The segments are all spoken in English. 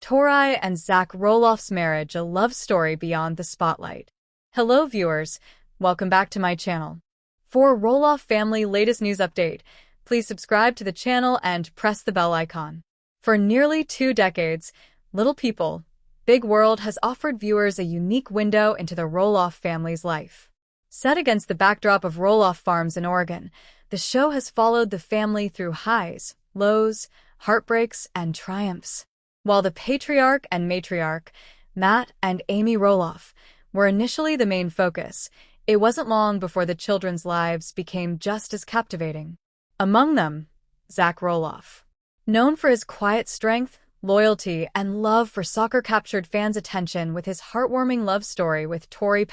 Tori and Zach Roloff's marriage, a love story beyond the spotlight. Hello viewers, welcome back to my channel. For Roloff family latest news update, please subscribe to the channel and press the bell icon. For nearly 2 decades, Little People, Big World has offered viewers a unique window into the Roloff family's life. Set against the backdrop of Roloff farms in Oregon, the show has followed the family through highs, lows, heartbreaks, and triumphs. While the patriarch and matriarch, Matt and Amy Roloff, were initially the main focus, it wasn't long before the children's lives became just as captivating. Among them, Zach Roloff. Known for his quiet strength, loyalty, and love for soccer, captured fans' attention with his heartwarming love story with Tori,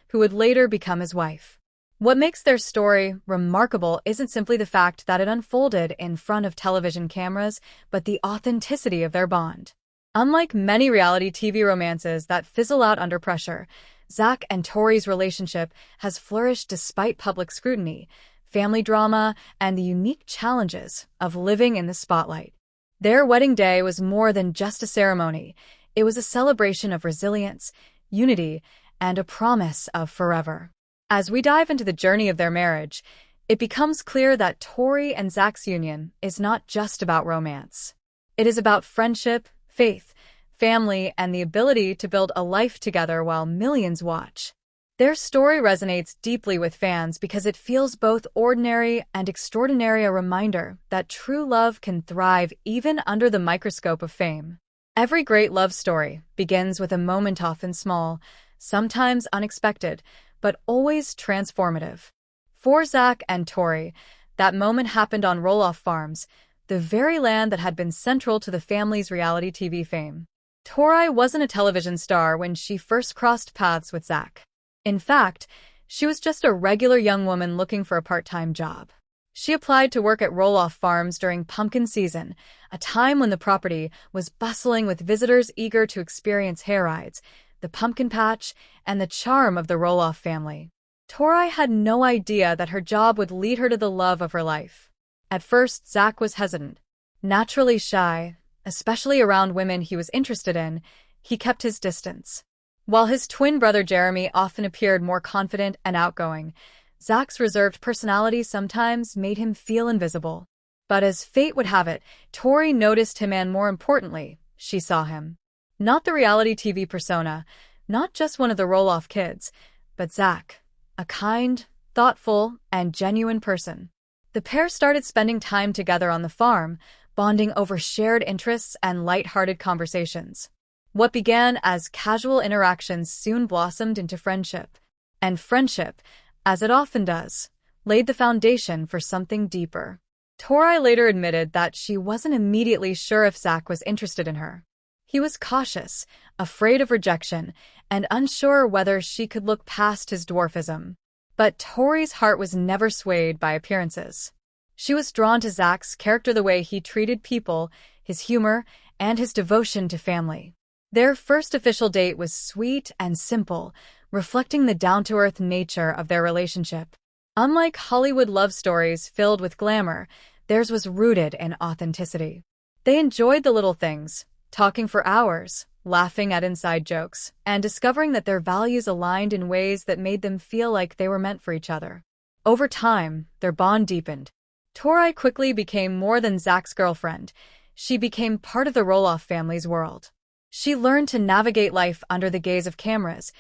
who would later become his wife. What makes their story remarkable isn't simply the fact that it unfolded in front of television cameras, but the authenticity of their bond. Unlike many reality TV romances that fizzle out under pressure, Zach and Tori's relationship has flourished despite public scrutiny, family drama, and the unique challenges of living in the spotlight. Their wedding day was more than just a ceremony. It was a celebration of resilience, unity, and a promise of forever. As we dive into the journey of their marriage, it becomes clear that Tori and Zach's union is not just about romance. It is about friendship, faith, family, and the ability to build a life together while millions watch. Their story resonates deeply with fans because it feels both ordinary and extraordinary, a reminder that true love can thrive even under the microscope of fame. Every great love story begins with a moment, often small, sometimes unexpected, but always transformative. For Zach and Tori, that moment happened on Roloff Farms, the very land that had been central to the family's reality TV fame. Tori wasn't a television star when she first crossed paths with Zach. In fact, she was just a regular young woman looking for a part-time job. She applied to work at Roloff Farms during pumpkin season, a time when the property was bustling with visitors eager to experience hair rides, the pumpkin patch, and the charm of the Roloff family. Tori had no idea that her job would lead her to the love of her life. At first, Zach was hesitant. Naturally shy, especially around women he was interested in, he kept his distance. While his twin brother Jeremy often appeared more confident and outgoing, Zach's reserved personality sometimes made him feel invisible. But as fate would have it, Tori noticed him, and more importantly, she saw him. Not the reality TV persona, not just one of the Roloff kids, but Zach, a kind, thoughtful, and genuine person. The pair started spending time together on the farm, bonding over shared interests and light-hearted conversations. What began as casual interactions soon blossomed into friendship. And friendship, as it often does, laid the foundation for something deeper. Tori later admitted that she wasn't immediately sure if Zach was interested in her. He was cautious, afraid of rejection, and unsure whether she could look past his dwarfism. But Tori's heart was never swayed by appearances. She was drawn to Zach's character, the way he treated people, his humor, and his devotion to family. Their first official date was sweet and simple, reflecting the down-to-earth nature of their relationship. Unlike Hollywood love stories filled with glamour, theirs was rooted in authenticity. They enjoyed the little things, talking for hours, laughing at inside jokes, and discovering that their values aligned in ways that made them feel like they were meant for each other. Over time, their bond deepened. Tori quickly became more than Zach's girlfriend. She became part of the Roloff family's world. She learned to navigate life under the gaze of cameras,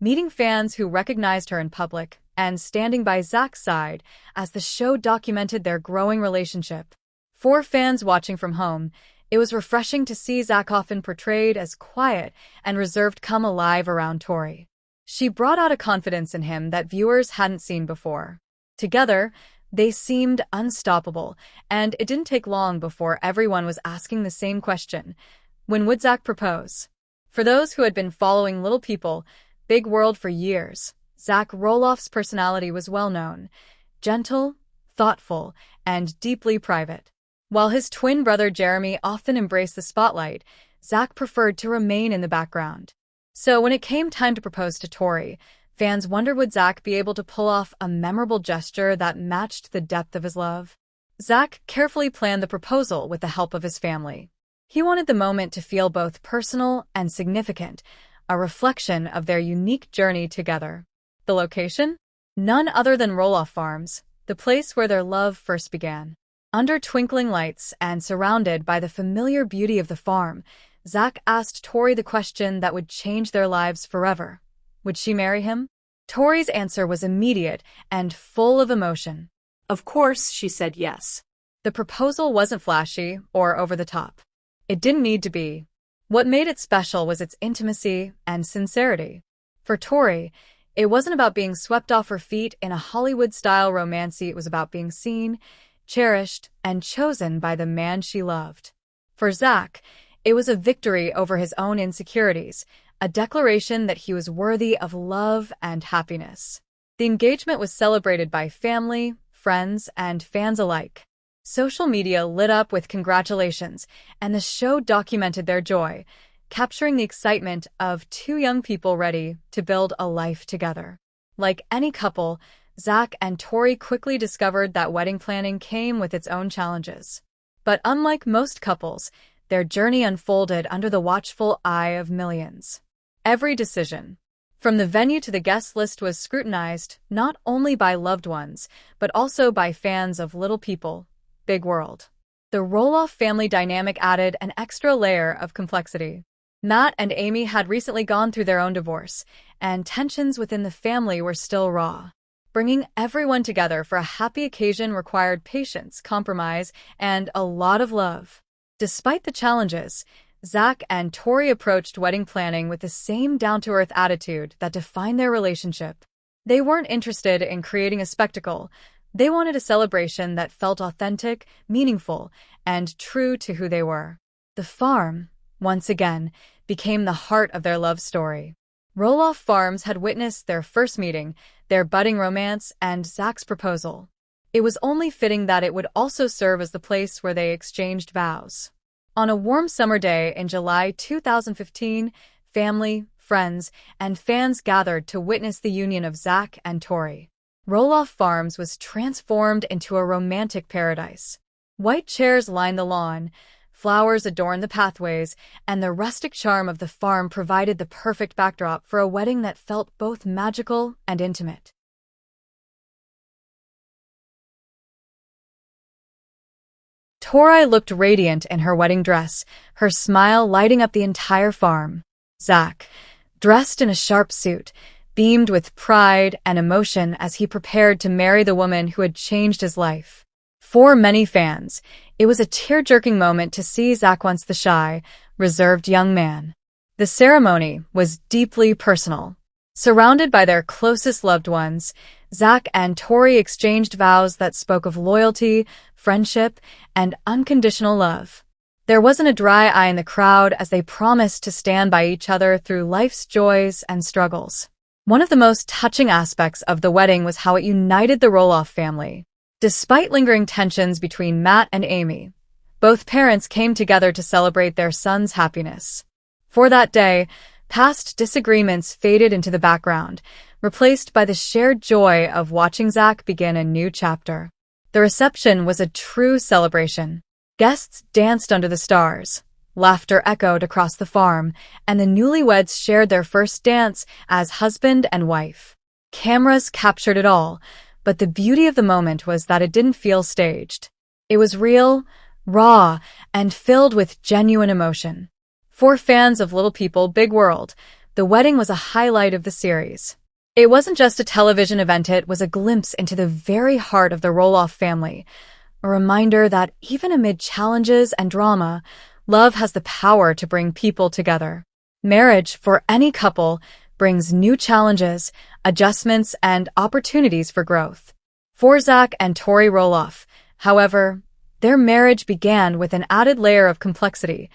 meeting fans who recognized her in public, and standing by Zach's side as the show documented their growing relationship. For fans watching from home, it was refreshing to see Zach, often portrayed as quiet and reserved, come alive around Tori. She brought out a confidence in him that viewers hadn't seen before. Together, they seemed unstoppable, and it didn't take long before everyone was asking the same question: when would Zach propose? For those who had been following Little People, Big World for years, Zach Roloff's personality was well known: gentle, thoughtful, and deeply private. While his twin brother Jeremy often embraced the spotlight, Zach preferred to remain in the background. So when it came time to propose to Tori, fans wondered, would Zach be able to pull off a memorable gesture that matched the depth of his love? Zach carefully planned the proposal with the help of his family. He wanted the moment to feel both personal and significant, a reflection of their unique journey together. The location? None other than Roloff Farms, the place where their love first began. Under twinkling lights and surrounded by the familiar beauty of the farm, Zach asked Tori the question that would change their lives forever. Would she marry him? Tori's answer was immediate and full of emotion. Of course, she said yes. The proposal wasn't flashy or over the top. It didn't need to be. What made it special was its intimacy and sincerity. For Tori, it wasn't about being swept off her feet in a Hollywood-style romance. It was about being seen, cherished, and chosen by the man she loved. For Zach, it was a victory over his own insecurities, a declaration that he was worthy of love and happiness. The engagement was celebrated by family, friends, and fans alike. Social media lit up with congratulations, and the show documented their joy, capturing the excitement of two young people ready to build a life together. Like any couple, Zach and Tori quickly discovered that wedding planning came with its own challenges. But unlike most couples, their journey unfolded under the watchful eye of millions. Every decision, from the venue to the guest list, was scrutinized not only by loved ones, but also by fans of Little People, Big World. The Roloff family dynamic added an extra layer of complexity. Matt and Amy had recently gone through their own divorce, and tensions within the family were still raw. Bringing everyone together for a happy occasion required patience, compromise, and a lot of love. Despite the challenges, Zach and Tori approached wedding planning with the same down-to-earth attitude that defined their relationship. They weren't interested in creating a spectacle. They wanted a celebration that felt authentic, meaningful, and true to who they were. The farm, once again, became the heart of their love story. Roloff Farms had witnessed their first meeting, their budding romance, and Zach's proposal. It was only fitting that it would also serve as the place where they exchanged vows. On a warm summer day in July 2015, family, friends, and fans gathered to witness the union of Zach and Tori. Roloff Farms was transformed into a romantic paradise. White chairs lined the lawn, flowers adorned the pathways, and the rustic charm of the farm provided the perfect backdrop for a wedding that felt both magical and intimate. Tori looked radiant in her wedding dress, her smile lighting up the entire farm. Zach, dressed in a sharp suit, beamed with pride and emotion as he prepared to marry the woman who had changed his life. For many fans, it was a tear-jerking moment to see Zach, once the shy, reserved young man. The ceremony was deeply personal. Surrounded by their closest loved ones, Zach and Tori exchanged vows that spoke of loyalty, friendship, and unconditional love. There wasn't a dry eye in the crowd as they promised to stand by each other through life's joys and struggles. One of the most touching aspects of the wedding was how it united the Roloff family. Despite lingering tensions between Matt and Amy, both parents came together to celebrate their son's happiness. For that day, past disagreements faded into the background, replaced by the shared joy of watching Zach begin a new chapter. The reception was a true celebration. Guests danced under the stars, laughter echoed across the farm, and the newlyweds shared their first dance as husband and wife. Cameras captured it all, but the beauty of the moment was that it didn't feel staged. It was real, raw, and filled with genuine emotion. For fans of Little People, Big World, the wedding was a highlight of the series. It wasn't just a television event, it was a glimpse into the very heart of the Roloff family, a reminder that even amid challenges and drama, love has the power to bring people together. Marriage, for any couple, brings new challenges, adjustments, and opportunities for growth. For Zach and Tori Roloff, however, their marriage began with an added layer of complexity,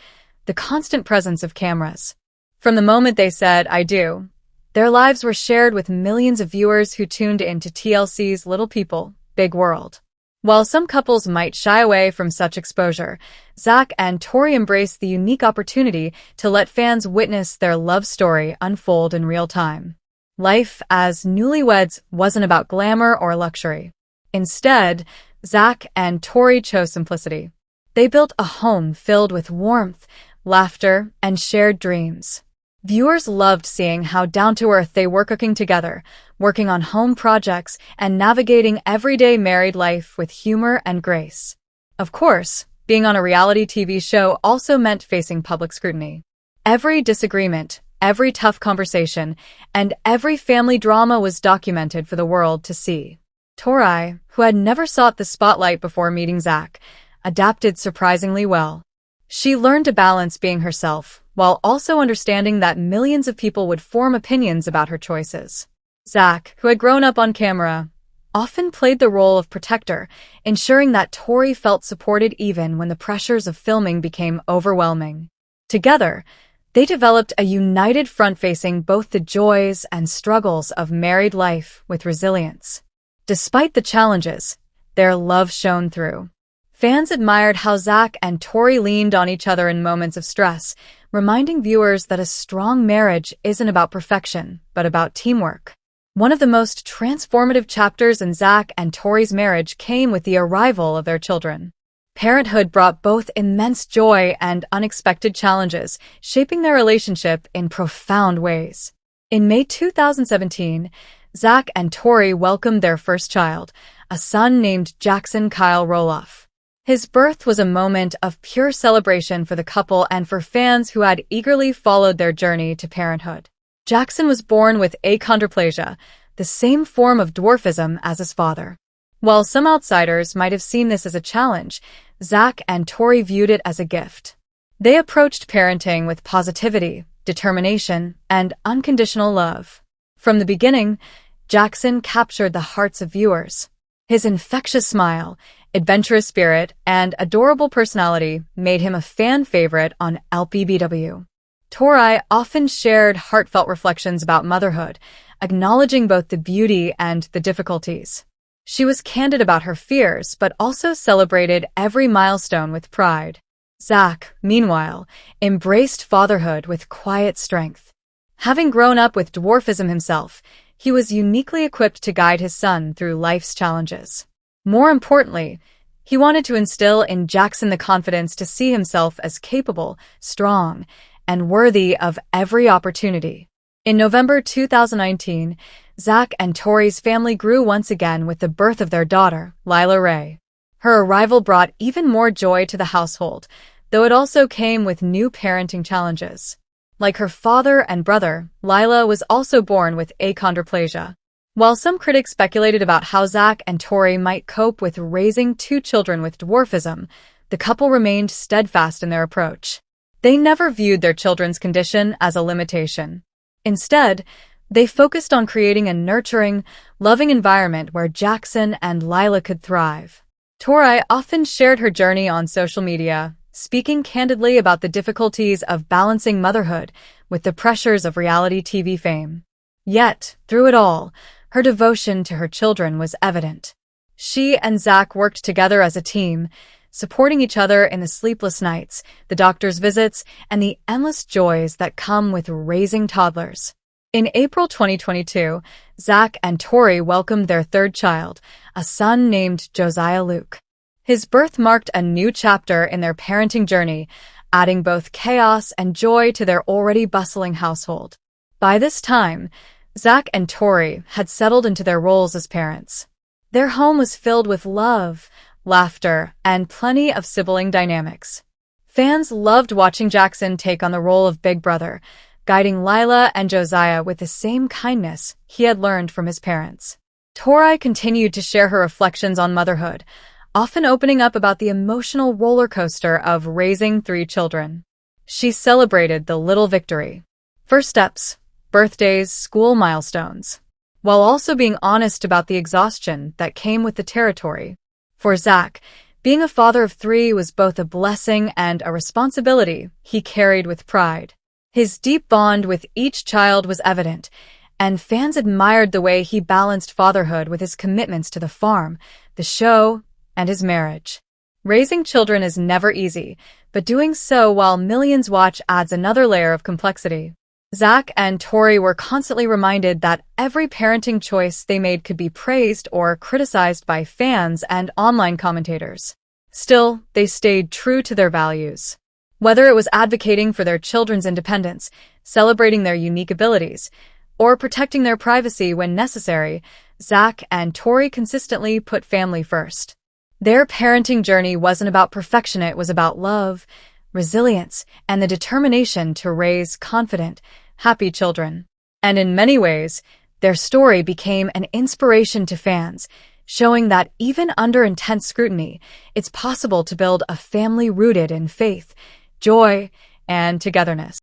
the constant presence of cameras. From the moment they said, "I do," their lives were shared with millions of viewers who tuned into TLC's Little People, Big World. While some couples might shy away from such exposure, Zach and Tori embraced the unique opportunity to let fans witness their love story unfold in real time. Life as newlyweds wasn't about glamour or luxury. Instead, Zach and Tori chose simplicity. They built a home filled with warmth, laughter, and shared dreams. Viewers loved seeing how down-to-earth they were, cooking together, working on home projects, and navigating everyday married life with humor and grace. Of course, being on a reality TV show also meant facing public scrutiny. Every disagreement, every tough conversation, and every family drama was documented for the world to see. Tori, who had never sought the spotlight before meeting Zach, adapted surprisingly well. She learned to balance being herself, while also understanding that millions of people would form opinions about her choices. Zach, who had grown up on camera, often played the role of protector, ensuring that Tori felt supported even when the pressures of filming became overwhelming. Together, they developed a united front facing both the joys and struggles of married life with resilience. Despite the challenges, their love shone through. Fans admired how Zach and Tori leaned on each other in moments of stress, reminding viewers that a strong marriage isn't about perfection, but about teamwork. One of the most transformative chapters in Zach and Tori's marriage came with the arrival of their children. Parenthood brought both immense joy and unexpected challenges, shaping their relationship in profound ways. In May 2017, Zach and Tori welcomed their first child, a son named Jackson Kyle Roloff. His birth was a moment of pure celebration for the couple and for fans who had eagerly followed their journey to parenthood. Jackson was born with achondroplasia, the same form of dwarfism as his father. While some outsiders might have seen this as a challenge, Zach and Tori viewed it as a gift. They approached parenting with positivity, determination, and unconditional love. From the beginning, Jackson captured the hearts of viewers. His infectious smile, adventurous spirit, and adorable personality made him a fan favorite on LPBW. Tori often shared heartfelt reflections about motherhood, acknowledging both the beauty and the difficulties. She was candid about her fears, but also celebrated every milestone with pride. Zach, meanwhile, embraced fatherhood with quiet strength. Having grown up with dwarfism himself, he was uniquely equipped to guide his son through life's challenges. More importantly, he wanted to instill in Jackson the confidence to see himself as capable, strong, and worthy of every opportunity. In November 2019, Zach and Tori's family grew once again with the birth of their daughter, Lila Ray. Her arrival brought even more joy to the household, though it also came with new parenting challenges. Like her father and brother, Lila was also born with achondroplasia. While some critics speculated about how Zach and Tori might cope with raising two children with dwarfism, the couple remained steadfast in their approach. They never viewed their children's condition as a limitation. Instead, they focused on creating a nurturing, loving environment where Jackson and Lila could thrive. Tori often shared her journey on social media, speaking candidly about the difficulties of balancing motherhood with the pressures of reality TV fame. Yet, through it all, her devotion to her children was evident. She and Zach worked together as a team, supporting each other in the sleepless nights, the doctor's visits, and the endless joys that come with raising toddlers. In April 2022, Zach and Tori welcomed their third child, a son named Josiah Luke. His birth marked a new chapter in their parenting journey, adding both chaos and joy to their already bustling household. By this time, Zach and Tori had settled into their roles as parents. Their home was filled with love, laughter, and plenty of sibling dynamics. Fans loved watching Jackson take on the role of big brother, guiding Lila and Josiah with the same kindness he had learned from his parents. Tori continued to share her reflections on motherhood, often opening up about the emotional roller coaster of raising three children. She celebrated the little victory: first steps, birthdays, school milestones, while also being honest about the exhaustion that came with the territory. For Zach, being a father of three was both a blessing and a responsibility he carried with pride. His deep bond with each child was evident, and fans admired the way he balanced fatherhood with his commitments to the farm, the show, and his marriage. Raising children is never easy, but doing so while millions watch adds another layer of complexity. Zach and Tori were constantly reminded that every parenting choice they made could be praised or criticized by fans and online commentators. Still, they stayed true to their values. Whether it was advocating for their children's independence, celebrating their unique abilities, or protecting their privacy when necessary, Zach and Tori consistently put family first. Their parenting journey wasn't about perfection, it was about love, resilience, and the determination to raise confident, happy children. And in many ways, their story became an inspiration to fans, showing that even under intense scrutiny, it's possible to build a family rooted in faith, joy, and togetherness.